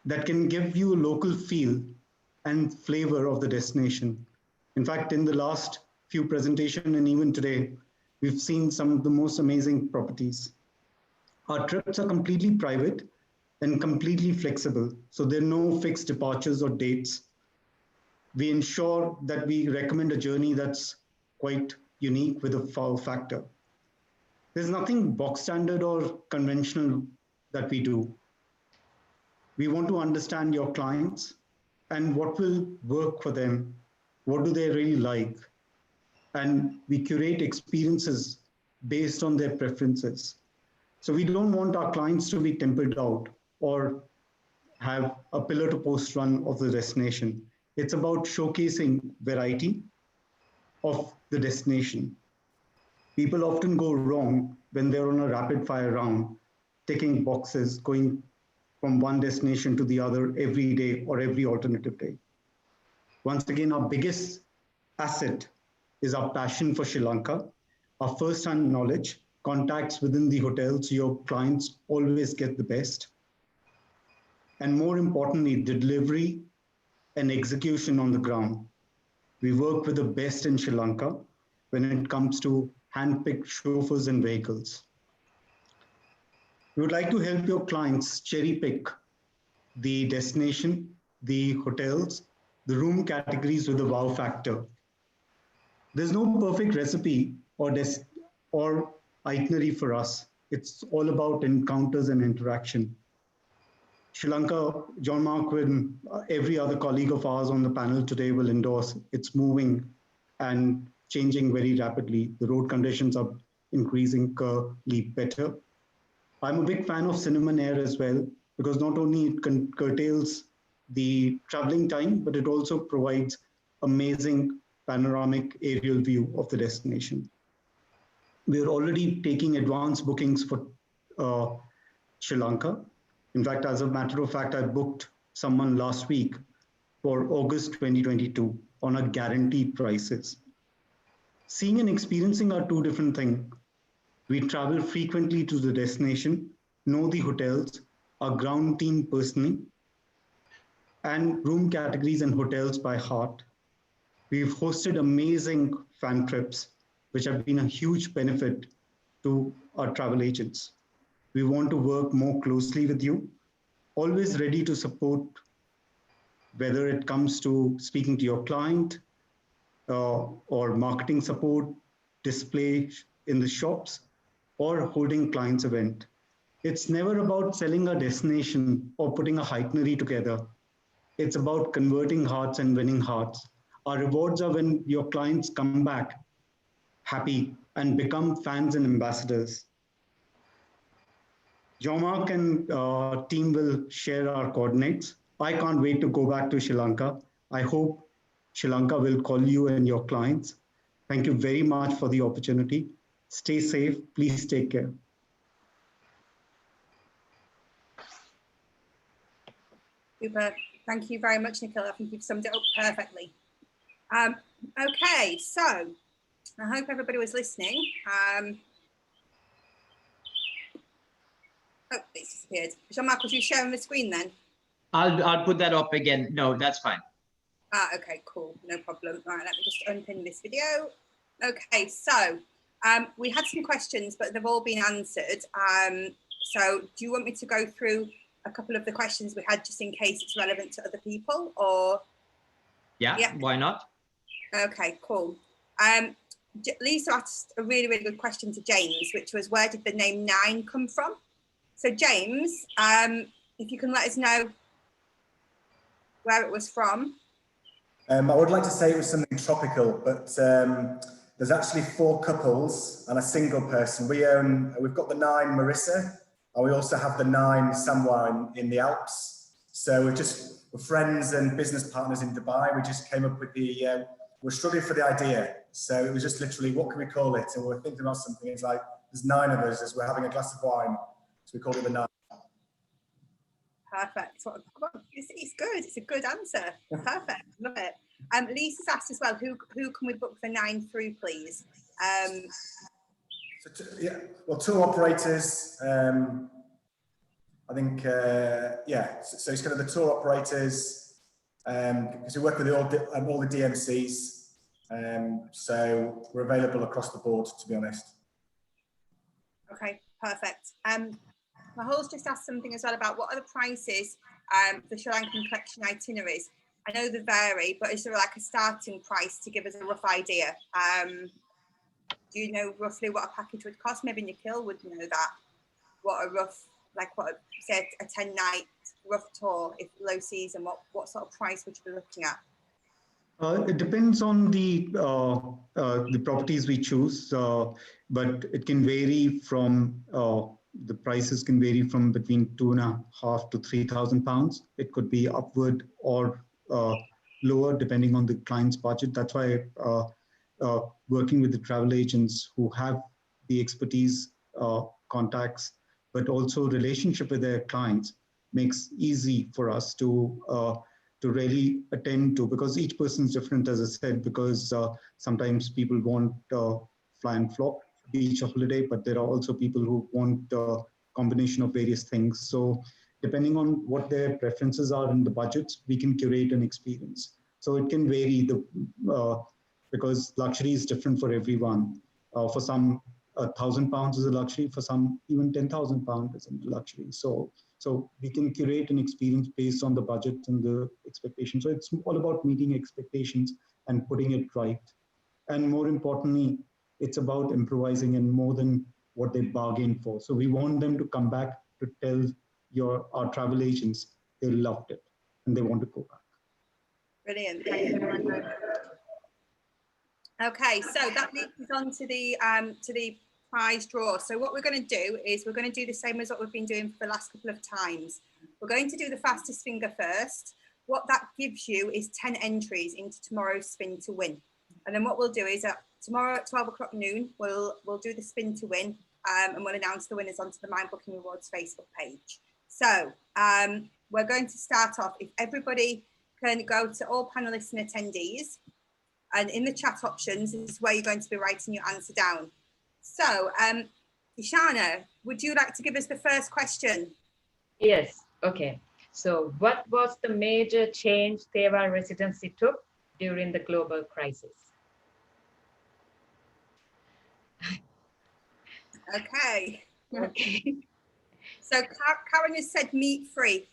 S6: that can give you a local feel and flavor of the destination. In fact, in the last few presentations and even today, we've seen some of the most amazing properties. Our trips are completely private and completely flexible, so there are no fixed departures or dates. We ensure that we recommend a journey that's quite unique with a wow factor. There's nothing box standard or conventional that we do. We want to understand your clients and what will work for them. What do they really like? And we curate experiences based on their preferences. So we don't want our clients to be tempered out or have a pillar to post run of the destination. It's about showcasing variety of the destination. People often go wrong when they're on a rapid fire round, ticking boxes, going from one destination to the other every day or every alternative day. Once again, our biggest asset is our passion for Sri Lanka, our first-hand knowledge, contacts within the hotel so your clients always get the best. And more importantly, the delivery and execution on the ground. We work with the best in Sri Lanka when it comes to hand-picked chauffeurs and vehicles. We would like to help your clients cherry pick the destination, the hotels, the room categories with a wow factor. There's no perfect recipe or itinerary for us. It's all about encounters and interaction. Sri Lanka, Jean-Marc and every other colleague of ours on the panel today will endorse. It's moving and changing very rapidly. The road conditions are increasingly better. I'm a big fan of cinnamon air as well, because not only it curtails the traveling time, but it also provides amazing panoramic aerial view of the destination. We are already taking advance bookings for Sri Lanka. In fact, as a matter of fact, I booked someone last week for August 2022 on a guaranteed prices. Seeing and experiencing are two different things. We travel frequently to the destination, know the hotels, our ground team personally, and room categories and hotels by heart. We've hosted amazing fan trips, which have been a huge benefit to our travel agents. We want to work more closely with you, always ready to support, whether it comes to speaking to your client or marketing support, display in the shops, or holding clients' event. It's never about selling a destination or putting a itinerary together. It's about converting hearts and winning hearts. Our rewards are when your clients come back happy and become fans and ambassadors. Jean-Marc and team will share our coordinates. I can't wait to go back to Sri Lanka. I hope Sri Lanka will call you and your clients. Thank you very much for the opportunity. Stay safe. Please take care.
S1: Super. Thank you very much, Nikhil. I think you've summed it up perfectly. Okay, so I hope everybody was listening. Oh, it's disappeared. Jean-Marc, was you sharing the screen then?
S5: I'll put that up again. No, that's fine.
S1: Okay, cool. No problem. All right, let me just unpin this video. Okay, so we had some questions, but they've all been answered. So do you want me to go through a couple of the questions we had just in case it's relevant to other people, or?
S5: Yeah, why not? Okay,
S1: cool. Lisa asked a really, really good question to James, which was, where did the name 9 come from? So James, if you can let us know where it was from.
S2: I would like to say it was something tropical, but there's actually 4 couples and a single person. We've got the 9 Mirissa, and we also have the 9 Samwa in the Alps. So we're friends and business partners in Dubai. We just came up with we're struggling for the idea. So it was just literally, what can we call it? And we're thinking about something. It's like, there's 9 of us as we're having a glass of wine. So we called it the 9.
S1: Perfect. It's good. It's a good answer. Perfect. Love it. Lisa's asked as well, who can we book the 9 through, please?
S2: Well, tour operators. I think, so it's kind of the tour operators, because we work with all the DMCs. So we're available across the board, to be honest.
S1: Okay, perfect. Mahul's just asked something as well about what are the prices for Sri Lankan collection itineraries. I know they vary, but is there like a starting price to give us a rough idea? Do you know roughly what a package would cost? Maybe Nikhil would know that. What a rough, say a 10-night rough tour, if low season, what sort of price would you be looking at?
S6: It depends on the properties we choose, but it can vary from, the prices can vary from between £2,500 to £3,000. It could be upward or lower depending on the client's budget. That's why working with the travel agents who have the expertise, contacts, but also relationship with their clients makes easy for us to really attend to, because each person's different, as I said, because sometimes people want fly and flop beach holiday, but there are also people who want a combination of various things. So depending on what their preferences are in the budgets, we can curate an experience. So it can vary because luxury is different for everyone. For some, £1,000 is a luxury. For some, even £10,000 is a luxury. So we can curate an experience based on the budget and the expectations. So it's all about meeting expectations and putting it right. And more importantly, it's about improvising, and more than what they bargained for. So we want them to come back to tell our travel agents they loved it and they want to go back.
S1: Brilliant. Thank you very much. Okay, so that leads us on to the prize draw. So what we're going to do is we're going to do the same as what we've been doing for the last couple of times. We're going to do the fastest finger first. What that gives you is 10 entries into tomorrow's spin to win. And then what we'll do is tomorrow at 12 o'clock noon, we'll do the spin to win, and we'll announce the winners onto the My Booking Rewards Facebook page. So we're going to start off. If everybody can go to all panelists and attendees, and in the chat options is where you're going to be writing your answer down. So, Dheeshana, would you like to give us the first question?
S3: Yes, okay. So what was the major change Theva residency took during the global crisis?
S1: Okay.
S3: Okay.
S1: So Karen has said meat free.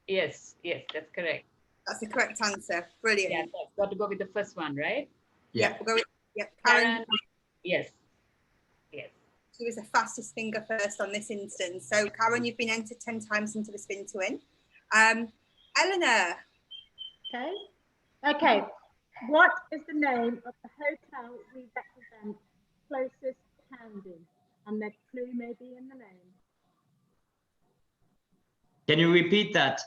S3: Yes, that's correct.
S1: That's the correct answer. Brilliant.
S3: Yeah, that's got to go with the first one, right?
S1: Yeah, we'll go with Karen.
S3: Yes.
S1: She was the fastest finger first on this instance. So Karen, you've been entered 10 times into the spin to win. Eleanor.
S4: Okay. What is the name of the hotel we represent closest to Candy? And the clue may be in the name.
S5: Can you repeat that?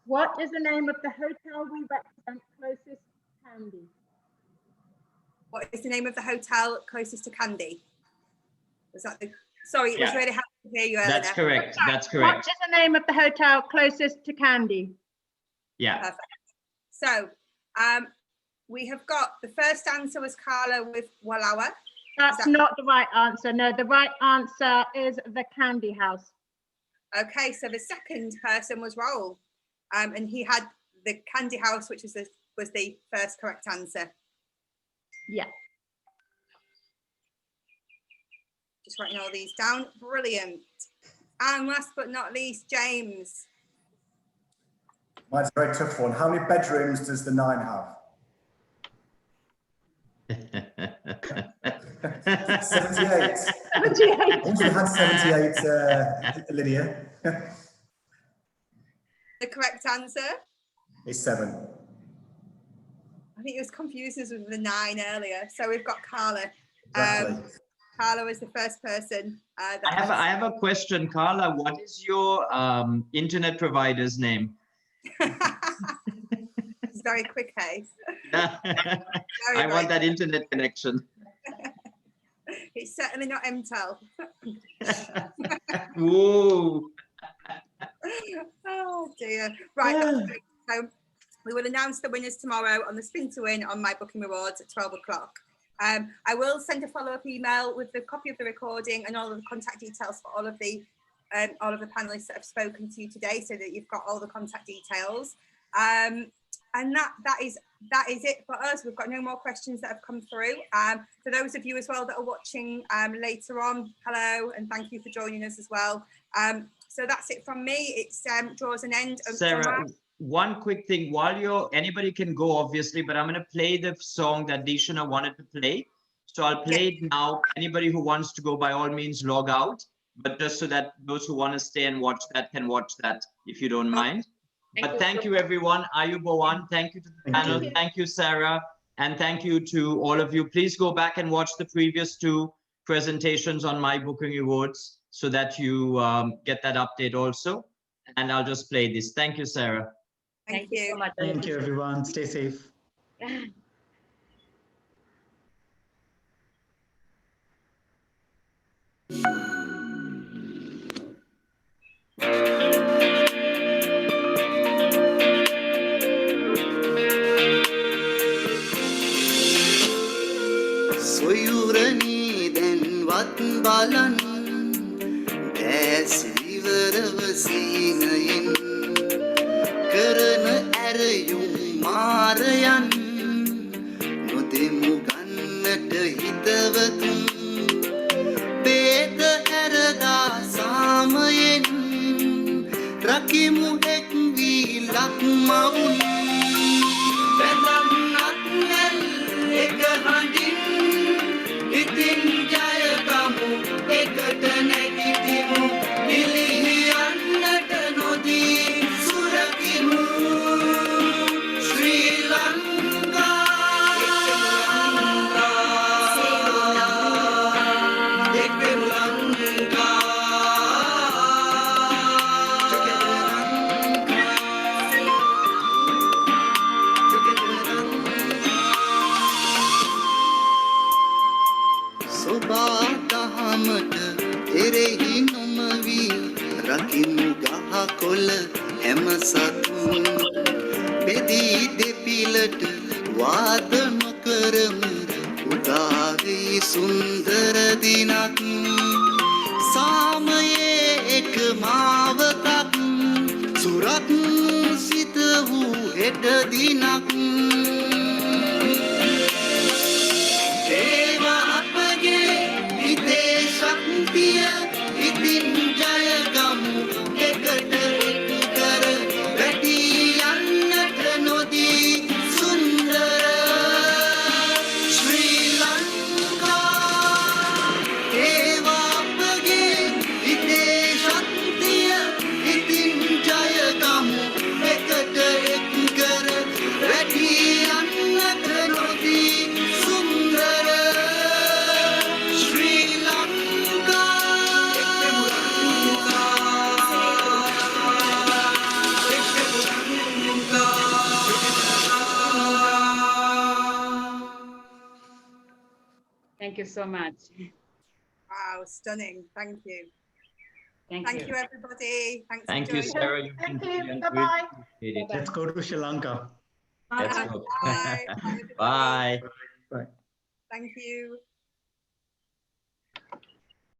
S4: What is the name of the hotel we represent closest to Candy?
S1: What is the name of the hotel closest to Candy? Was that the? Sorry, it was really hard to hear you, Eleanor.
S5: That's correct. That's
S4: What
S5: correct.
S4: is the name of the hotel closest to Candy?
S5: Yeah.
S1: Perfect. So we have got the first answer was Carla with Wallowa.
S4: That's not the right answer. No, the right answer is the Candy House.
S1: Okay, so the second person was Raoul, and he had the Candy House, which was the first correct answer.
S4: Yeah.
S1: Just writing all these down. Brilliant. And last but not least, James.
S2: Mine's a very tough one. How many bedrooms does the 9 have? 78.
S4: 78.
S2: Also had 78, Lydia.
S1: The correct answer?
S2: It's 7.
S1: I think it was confused us with the 9 earlier. So we've got Carla.
S2: Exactly.
S1: Carla was the first person.
S5: I have a question, Carla. What is your internet provider's name?
S1: It's very quick, hey?
S5: I want that internet connection.
S1: It's certainly not MTEL.
S5: Whoa.
S1: Oh dear. Right. So we will announce the winners tomorrow on the spin to win on My Booking Rewards at 12 o'clock. I will send a follow-up email with the copy of the recording and all of the contact details for all of the panelists that have spoken to you today, so that you've got all the contact details. And that is it for us. We've got no more questions that have come through. For those of you as well that are watching later on, hello, and thank you for joining us as well. So that's it from me. It's draws an end.
S5: Sarah, one quick thing. While anybody can go, obviously, but I'm going to play the song that Dheeshana wanted to play. So I'll play it now. Anybody who wants to go, by all means, log out. But just so that those who want to stay and watch that can watch that, if you don't mind. But thank you, everyone. Ayubowan. Thank you to the panel. Thank you, Sarah. And thank you to all of you. Please go back and watch the previous 2 presentations on My Booking Rewards so that you get that update also. And I'll just play this. Thank you, Sarah.
S1: Thank you so much.
S6: Thank you, everyone. Stay safe.
S7: Soyurani den wat balan Des iverව සීනයින් කරන ඇරයුම් මාරයන් නොදෙමු ගන්නට හිතවතුන් බේද ඇරදා සාමයෙන් රකිමු එක් වී ලක්මවුන් බැඳන්නත් නැල් එක හඬින් ඉතින් ජයගමු එරෙහි නොමවි රකිමු ගහකොළ හැම සතුන් බෙදී දෙපිලට වාද නොකරමු උදාවි සුන්දර දිනක් සාමයේ එක මාවතක් සුරත් සිත වූ හෙට දිනක් දේව අපගේ හිතේ ශක්තිය ඉතින් ජය ගමු එකට එක් කර වැටි යන්නට නොදී සුන්දර ශ්‍රී ලංකා දේව අපගේ හිතේ ශක්තිය ඉතින් ජය ගමු එකට එක් කර වැටි යන්නට නොදී සුන්දර ශ්‍රී
S3: Thank you so much.
S1: Wow, stunning. Thank you.
S3: Thank
S1: Thank you, everybody. Thanks
S5: Thank
S1: for
S5: you,
S1: joining.
S5: Sarah. You've
S4: Thank
S5: been
S4: you.
S5: brilliant.
S4: Bye-bye.
S5: Really appreciate it.
S6: Let's go to Sri Lanka.
S5: Let's
S1: Bye.
S5: go.
S1: Bye. Bye, everybody.
S5: Bye.
S6: Bye.
S1: Thank you.